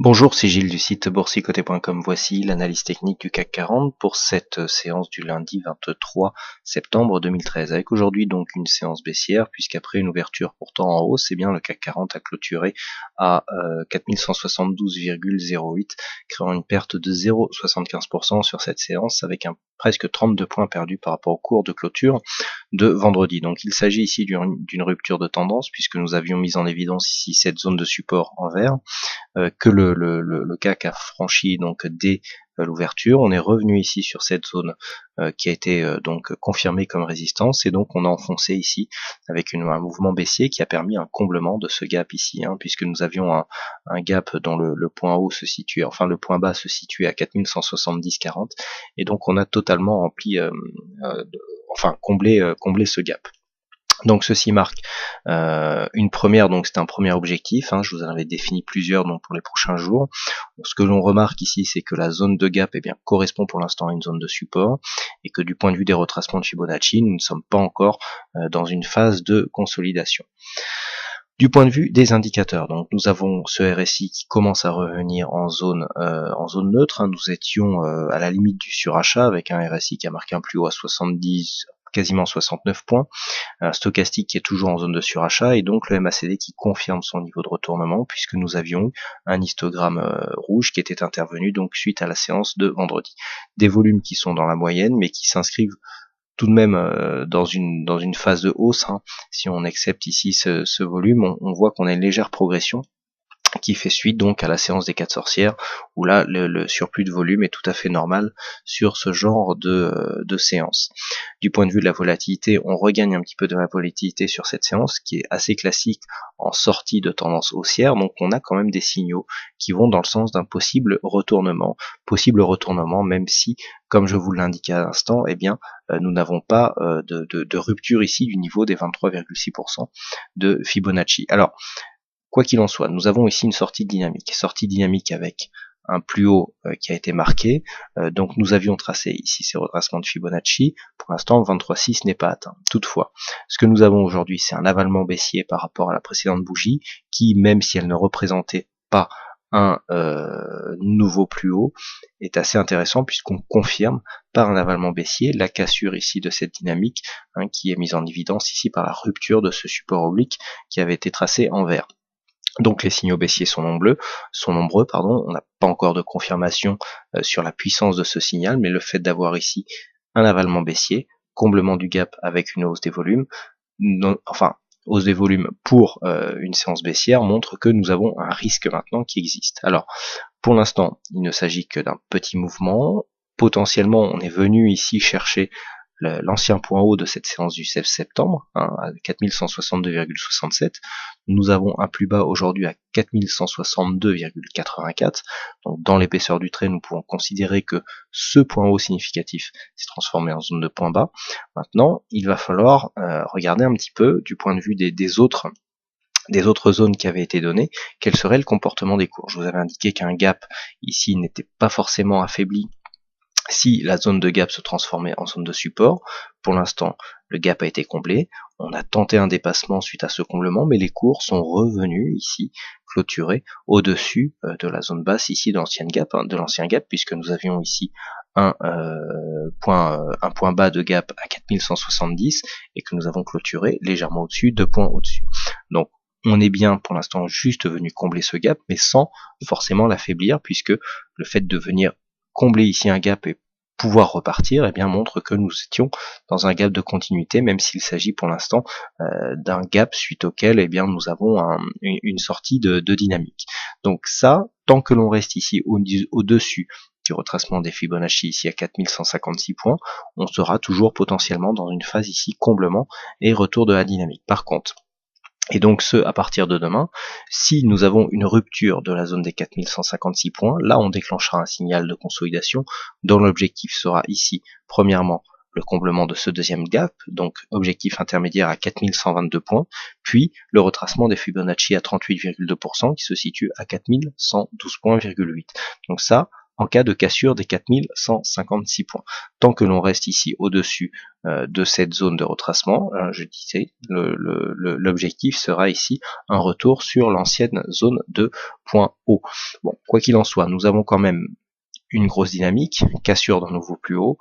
Bonjour, c'est Gilles du site boursicoté.com. Voici l'analyse technique du CAC 40 pour cette séance du lundi 23 septembre 2013. Avec aujourd'hui donc une séance baissière, puisqu'après une ouverture pourtant en hausse, c'est bien le CAC 40 a clôturé à 4172,08, créant une perte de 0,75% sur cette séance, avec presque 32 points perdus par rapport au cours de clôture de vendredi. Donc il s'agit ici d'une rupture de tendance, puisque nous avions mis en évidence ici cette zone de support en vert, que le CAC a franchi donc dès l'ouverture. On est revenu ici sur cette zone qui a été donc confirmée comme résistance, et donc on a enfoncé ici avec un mouvement baissier qui a permis un comblement de ce gap ici, puisque nous avions un gap dont le point haut se situait, enfin le point bas se situait à 4170,40, et donc on a totalement rempli, comblé ce gap. Donc ceci marque une première, donc c'est un premier objectif, je vous en avais défini plusieurs donc pour les prochains jours. Donc, ce que l'on remarque ici, c'est que la zone de gap correspond pour l'instant à une zone de support, et que du point de vue des retracements de Fibonacci, nous ne sommes pas encore dans une phase de consolidation. Du point de vue des indicateurs, donc nous avons ce RSI qui commence à revenir en zone neutre. Nous étions à la limite du surachat avec un RSI qui a marqué un plus haut à 70, quasiment 69 points, un stochastique qui est toujours en zone de surachat, et donc le MACD qui confirme son niveau de retournement, puisque nous avions un histogramme rouge qui était intervenu donc suite à la séance de vendredi. Des volumes qui sont dans la moyenne, mais qui s'inscrivent tout de même dans une phase de hausse. Si on accepte ici ce volume, on voit qu'on a une légère progression qui fait suite donc à la séance des 4 sorcières, où là le surplus de volume est tout à fait normal sur ce genre de séance. Du point de vue de la volatilité, on regagne un petit peu de la volatilité sur cette séance, qui est assez classique en sortie de tendance haussière, donc on a quand même des signaux qui vont dans le sens d'un possible retournement, même si, comme je vous l'indiquais à l'instant, nous n'avons pas de rupture ici du niveau des 23,6% de Fibonacci. Alors, quoi qu'il en soit, nous avons ici une sortie dynamique avec un plus haut qui a été marqué. Donc nous avions tracé ici ces retracements de Fibonacci. Pour l'instant, 23,6 n'est pas atteint. Toutefois, ce que nous avons aujourd'hui, c'est un avalement baissier par rapport à la précédente bougie, qui, même si elle ne représentait pas un nouveau plus haut, est assez intéressant, puisqu'on confirme par un avalement baissier la cassure ici de cette dynamique, qui est mise en évidence ici par la rupture de ce support oblique qui avait été tracé en vert. Donc les signaux baissiers sont nombreux, on n'a pas encore de confirmation sur la puissance de ce signal, mais le fait d'avoir ici un avalement baissier, comblement du gap avec une hausse des volumes, hausse des volumes pour une séance baissière, montre que nous avons un risque maintenant qui existe. Alors, pour l'instant, il ne s'agit que d'un petit mouvement. Potentiellement, on est venu ici chercher l'ancien point haut de cette séance du 16 septembre, à 4162,67. Nous avons un plus bas aujourd'hui à 4162,84. Donc dans l'épaisseur du trait, nous pouvons considérer que ce point haut significatif s'est transformé en zone de point bas. Maintenant, il va falloir regarder un petit peu du point de vue des autres zones qui avaient été données, quel serait le comportement des cours. Je vous avais indiqué qu'un gap ici n'était pas forcément affaibli si la zone de gap se transformait en zone de support. Pour l'instant, le gap a été comblé, on a tenté un dépassement suite à ce comblement, mais les cours sont revenus ici, clôturés au-dessus de la zone basse ici de l'ancien gap, puisque nous avions ici un point bas de gap à 4170, et que nous avons clôturé légèrement au-dessus, 2 points au-dessus. Donc on est bien pour l'instant juste venu combler ce gap, mais sans forcément l'affaiblir, puisque le fait de venir combler ici un gap et pouvoir repartir, montre que nous étions dans un gap de continuité, même s'il s'agit pour l'instant d'un gap suite auquel nous avons une sortie de dynamique. Donc ça, tant que l'on reste ici au-dessus du retracement des Fibonacci ici à 4156 points, on sera toujours potentiellement dans une phase ici comblement et retour de la dynamique. Par contre, et donc à partir de demain, si nous avons une rupture de la zone des 4156 points, là on déclenchera un signal de consolidation dont l'objectif sera ici, premièrement, le comblement de ce deuxième gap, donc objectif intermédiaire à 4122 points, puis le retracement des Fibonacci à 38,2% qui se situe à 4112 points,8. Donc ça, en cas de cassure des 4156 points. Tant que l'on reste ici au-dessus de cette zone de retracement, je disais, l'objectif sera ici un retour sur l'ancienne zone de point haut. Bon, quoi qu'il en soit, nous avons quand même une grosse dynamique, cassure d'un nouveau plus haut.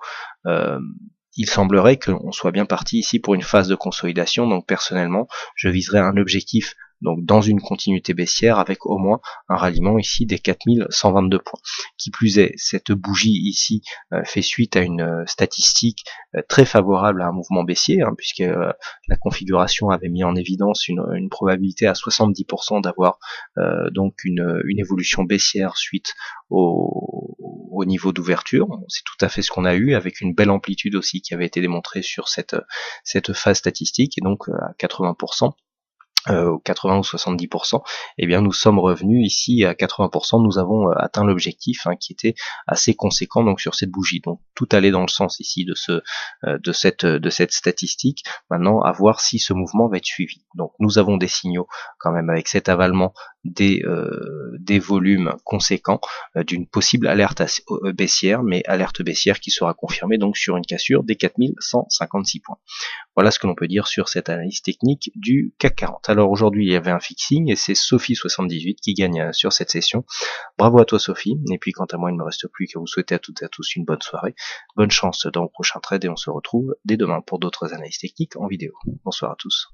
Il semblerait qu'on soit bien parti ici pour une phase de consolidation, donc personnellement, je viserai un objectif donc dans une continuité baissière avec au moins un ralliement ici des 4122 points. Qui plus est, cette bougie ici fait suite à une statistique très favorable à un mouvement baissier, puisque la configuration avait mis en évidence une probabilité à 70% d'avoir donc une évolution baissière suite au niveau d'ouverture. C'est tout à fait ce qu'on a eu, avec une belle amplitude aussi qui avait été démontrée sur cette phase statistique, et donc à 80%. 80 ou 70%, eh bien nous sommes revenus ici à 80%, nous avons atteint l'objectif qui était assez conséquent donc sur cette bougie. Donc tout allait dans le sens ici de cette statistique. Maintenant, à voir si ce mouvement va être suivi. Donc nous avons des signaux quand même avec cet avalement des volumes conséquents d'une possible alerte baissière, mais alerte baissière qui sera confirmée donc sur une cassure des 4156 points. Voilà ce que l'on peut dire sur cette analyse technique du CAC 40. Alors aujourd'hui, il y avait un fixing et c'est Sophie78 qui gagne sur cette session. Bravo à toi Sophie. Et puis quant à moi, il ne me reste plus qu'à vous souhaiter à toutes et à tous une bonne soirée. Bonne chance dans le prochain trade et on se retrouve dès demain pour d'autres analyses techniques en vidéo. Bonsoir à tous.